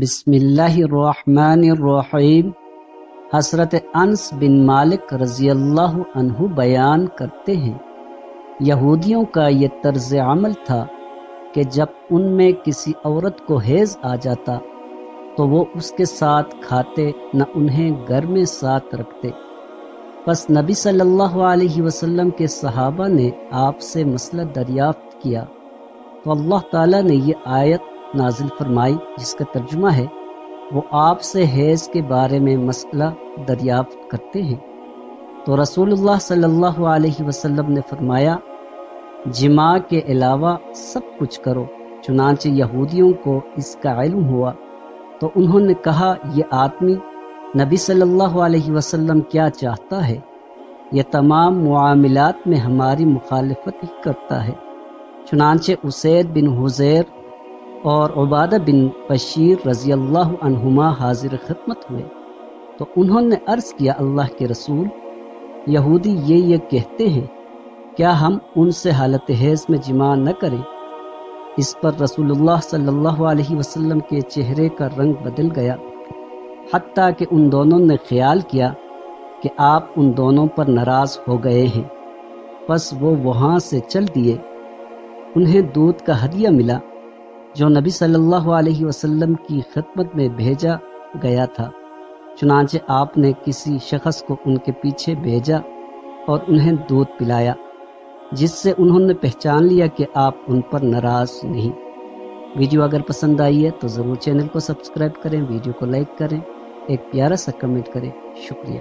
بسم اللہ الرحمن الرحیم۔ حضرت انس بن مالک رضی اللہ عنہ بیان کرتے ہیں، یہودیوں کا یہ طرز عمل تھا کہ جب ان میں کسی عورت کو حیض آ جاتا تو وہ اس کے ساتھ کھاتے نہ انہیں گھر میں ساتھ رکھتے۔ پس نبی صلی اللہ علیہ وسلم کے صحابہ نے آپ سے مسئلہ دریافت کیا تو اللہ تعالیٰ نے یہ آیت نازل فرمائی جس کا ترجمہ ہے، وہ آپ سے حیض کے بارے میں مسئلہ دریافت کرتے ہیں۔ تو رسول اللہ صلی اللہ علیہ وسلم نے فرمایا، جماع کے علاوہ سب کچھ کرو۔ چنانچہ یہودیوں کو اس کا علم ہوا تو انہوں نے کہا، یہ آدمی نبی صلی اللہ علیہ وسلم کیا چاہتا ہے؟ یہ تمام معاملات میں ہماری مخالفت ہی کرتا ہے۔ چنانچہ اسید بن حضیر اور عبادہ بن بشیر رضی اللہ عنہما حاضر خدمت ہوئے تو انہوں نے عرض کیا، اللہ کے رسول، یہودی یہ کہتے ہیں، کیا ہم ان سے حالت حیض میں جماع نہ کریں؟ اس پر رسول اللہ صلی اللہ علیہ وسلم کے چہرے کا رنگ بدل گیا، حتیٰ کہ ان دونوں نے خیال کیا کہ آپ ان دونوں پر ناراض ہو گئے ہیں۔ پس وہ وہاں سے چل دیے۔ انہیں دودھ کا ہدیہ ملا جو نبی صلی اللہ علیہ وسلم کی خدمت میں بھیجا گیا تھا۔ چنانچہ آپ نے کسی شخص کو ان کے پیچھے بھیجا اور انہیں دودھ پلایا، جس سے انہوں نے پہچان لیا کہ آپ ان پر ناراض نہیں۔ ویڈیو اگر پسند آئی ہے تو ضرور چینل کو سبسکرائب کریں، ویڈیو کو لائک کریں، ایک پیارا سا کمنٹ کریں۔ شکریہ۔